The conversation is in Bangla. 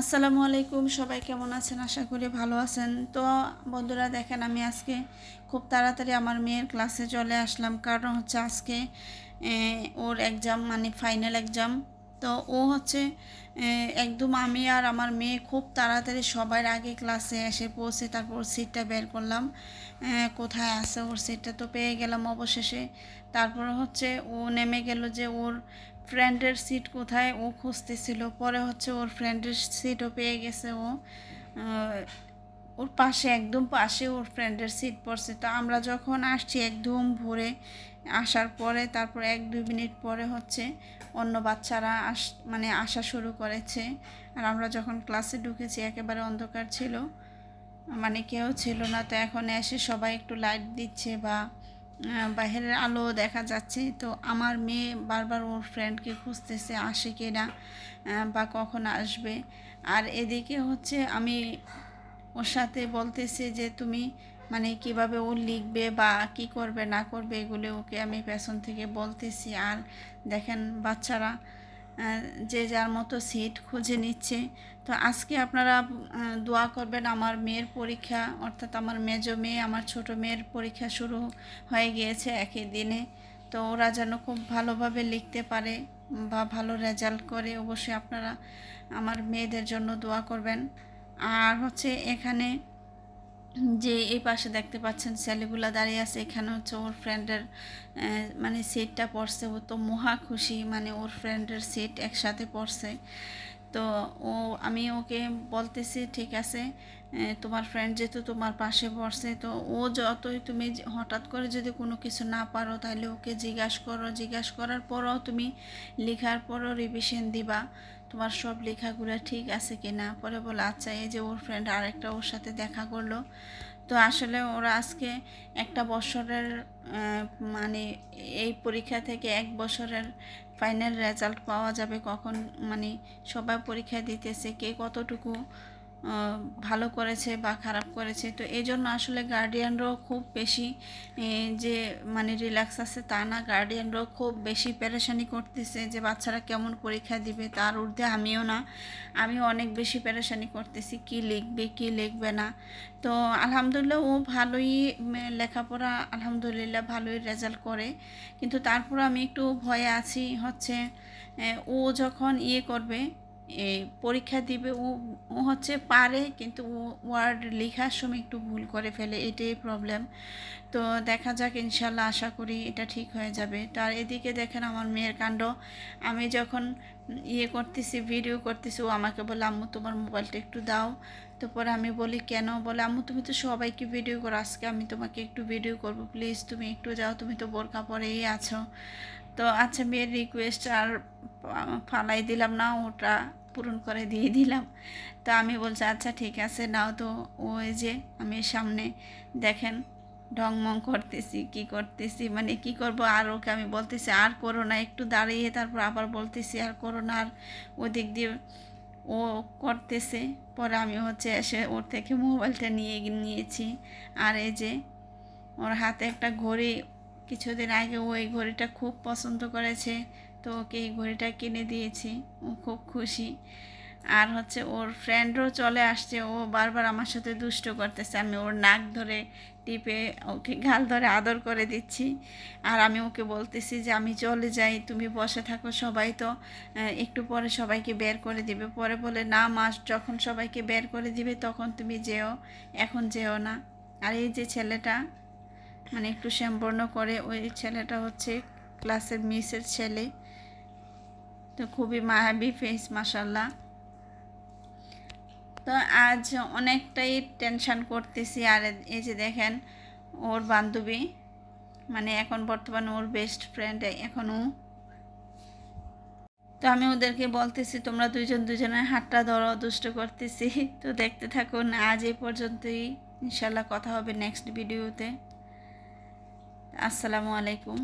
আসসালামু আলাইকুম, সবাই কেমন আছেন? আশা করি ভালো আছেন। তো বন্ধুরা দেখেন, আমি আজকে খুব তাড়াতাড়ি আমার মেয়ের ক্লাসে চলে আসলাম, কারণ হচ্ছে আজকে ওর এক্সাম, মানে ফাইনাল এক্সাম। তো ও হচ্ছে একদম আমি আর আমার মেয়ে খুব তাড়াতাড়ি সবার আগে ক্লাসে এসে পৌঁছে তারপর সিটটা বের করলাম। কোথায় আছে ওর সিটটা, তো পেয়ে গেলাম অবশেষে। তারপর হচ্ছে ও নেমে গেল যে ওর ফ্রেন্ডের সিট কোথায় ও খুঁজতেছিল। পরে হচ্ছে ওর ফ্রেন্ডের সিটও পেয়ে গেছে। ওর পাশে, একদম পাশে ওর ফ্রেন্ডের সিট পড়ছে। তো আমরা যখন আসছি একদম ভোরে আসার পরে তারপর 1-2 মিনিট পরে হচ্ছে অন্য বাচ্চারা মানে আসা শুরু করেছে। আর আমরা যখন ক্লাসে ঢুকেছি একেবারে অন্ধকার ছিল, মানে কেউ ছিল না। তো এখন এসে সবাই একটু লাইট দিচ্ছে বা বাইরের আলো দেখা যাচ্ছে। তো আমার মেয়ে বারবার ওর ফ্রেন্ডকে খুঁজতেছে আসে কি না বা কখন আসবে। আর এদিকে হচ্ছে আমি ওর সাথে বলতেছি যে তুমি মানে কিভাবে ও লিখবে বা কি করবে না করবে এগুলো ওকে আমি পেছন থেকে বলতেছি। আর দেখেন বাচ্চারা যে যার মতো সিট খুঁজে নিচ্ছে। তো আজকে আপনারা দোয়া করবেন, আমার মেয়ের পরীক্ষা, অর্থাৎ আমার মেজো মেয়ে আমার ছোট মেয়ের পরীক্ষা শুরু হয়ে গিয়েছে একই দিনে। তো ওরা যেন খুব ভালোভাবে লিখতে পারে বা ভালো রেজাল্ট করে। অবশ্যই আপনারা আমার মেয়েদের জন্য দোয়া করবেন। আর হচ্ছে এখানে যে এই পাশে দেখতে পাচ্ছেন ছেলেগুলা দাঁড়িয়ে আছে, এখানে হচ্ছে ওর ফ্রেন্ডের মানে সিটটা পড়ছে। ও তো মহা খুশি, মানে ওর ফ্রেন্ডের সিট একসাথে পড়ছে। তো আমি ওকে বলতেছি ঠিক আছে, তোমার ফ্রেন্ড যেহেতু তোমার পাশে বসছে, তো ও যতই তুমি হঠাৎ করে যদি কোনো কিছু না পারো তাহলে ওকে জিজ্ঞাসা করার পরও তুমি লেখার পরও রিভিশন দিবা তোমার সব লেখাগুলো ঠিক আছে কি না। পরে বলে আচ্ছা। এই যে ওর ফ্রেন্ড আরেকটা ওর সাথে দেখা করলো। তো আসলে ওরা আজকে একটা বছরের মানে এই পরীক্ষা থেকে 1 বছরের ফাইনাল রেজাল্ট পাওয়া যাবে কখন, মানে সবাই পরীক্ষা দিতেছে কে কতটুকু ভালো করেছে বা খারাপ করেছে। তো এই জন্য আসলে গার্ডিয়ানরাও খুব বেশি যে মানে রিল্যাক্স আছে তা না, গার্ডিয়ানরাও খুব বেশি পেরেশানি করতেছে যে বাচ্চারা কেমন পরীক্ষা দিবে। তার ঊর্ধ্বে আমিও না, আমিও অনেক বেশি পেরেশানি করতেছি কি লিখবে কি লিখবে না। তো আলহামদুলিল্লাহ ও ভালোই লেখাপড়া, আলহামদুলিল্লাহ ভালোই রেজাল্ট করে। কিন্তু তারপর আমি একটু ভয়ে আছি হচ্ছে ও যখন করবে এই পরীক্ষা দিবে, ও হচ্ছে পারে কিন্তু ও ওয়ার্ড লেখার সময় একটু ভুল করে ফেলে, এটাই প্রবলেম। তো দেখা যাক, ইনশাল্লাহ আশা করি এটা ঠিক হয়ে যাবে। তার এদিকে দেখেন আমার মেয়ের কাণ্ড। আমি যখন করতেছি, ভিডিও করতেছি, ও আমাকে বলে আম্মু তোমার মোবাইলটা একটু দাও। তো পরে আমি বলি কেন, বলে আম্মু তুমি তো সবাইকে ভিডিও করো, আজকে আমি তোমাকে একটু ভিডিও করবো, প্লিজ তুমি একটু যাও, তুমি তো বোরকা পরেই আছো। তো আচ্ছা, মেয়ের রিকোয়েস্ট আর ফালাই দিলাম না, ওটা পূরণ করে দিয়ে দিলাম। তো আমি বলছি আচ্ছা ঠিক আছে নাও। তো ওই যে আমি সামনে দেখেন ঢংমং করতেছি, কি করতেছি, মানে কি করব। আর ওকে আমি বলতেছি আর করো না, একটু দাঁড়িয়ে তারপর আবার বলতেছি আর করো না। আর ওদিক দিয়ে ও করতেছে। পরে আমি হচ্ছে এসে ওর থেকে মোবাইলটা নিয়েছি। আর এই যে ওর হাতে একটা ঘড়ি, কিছুদিন আগে ও এই ঘড়িটা খুব পছন্দ করেছে, তো ওকে এই ঘড়িটা কিনে দিয়েছি। ও খুব খুশি। আর হচ্ছে ওর ফ্রেন্ডও চলে আসছে, ও বারবার আমার সাথে দুষ্ট করতেছে। আমি ওর নাক ধরে টিপে ওকে গাল ধরে আদর করে দিচ্ছি। আর আমি ওকে বলতেছি যে আমি চলে যাই, তুমি বসে থাকো, সবাই তো একটু পরে সবাইকে বের করে দিবে। পরে বলে না মা, যখন সবাইকে বের করে দিবে তখন তুমি যেও, এখন যেও না। আর এই যে ছেলেটা মানে একটু শ্যামবর্ণ করে, ওই ছেলেটা হচ্ছে ক্লাসের মিসের ছেলে। তো খুবই মায়াবী ফেস, মাশাল্লাহ। তো আজ অনেকটাই টেনশন করতেছি। আর এই যে দেখেন ওর বান্ধবী, মানে এখন বর্তমানে ওর বেস্ট ফ্রেন্ড এখনও। তো আমি ওদেরকে বলতেছি তোমরা দুজনের হাতটা ধরো, দুষ্ট করতেছি। তো দেখতে থাকুন। আজ এই পর্যন্তই, ইনশাল্লাহ কথা হবে নেক্সট ভিডিওতে। আসসালামু আলাইকুম।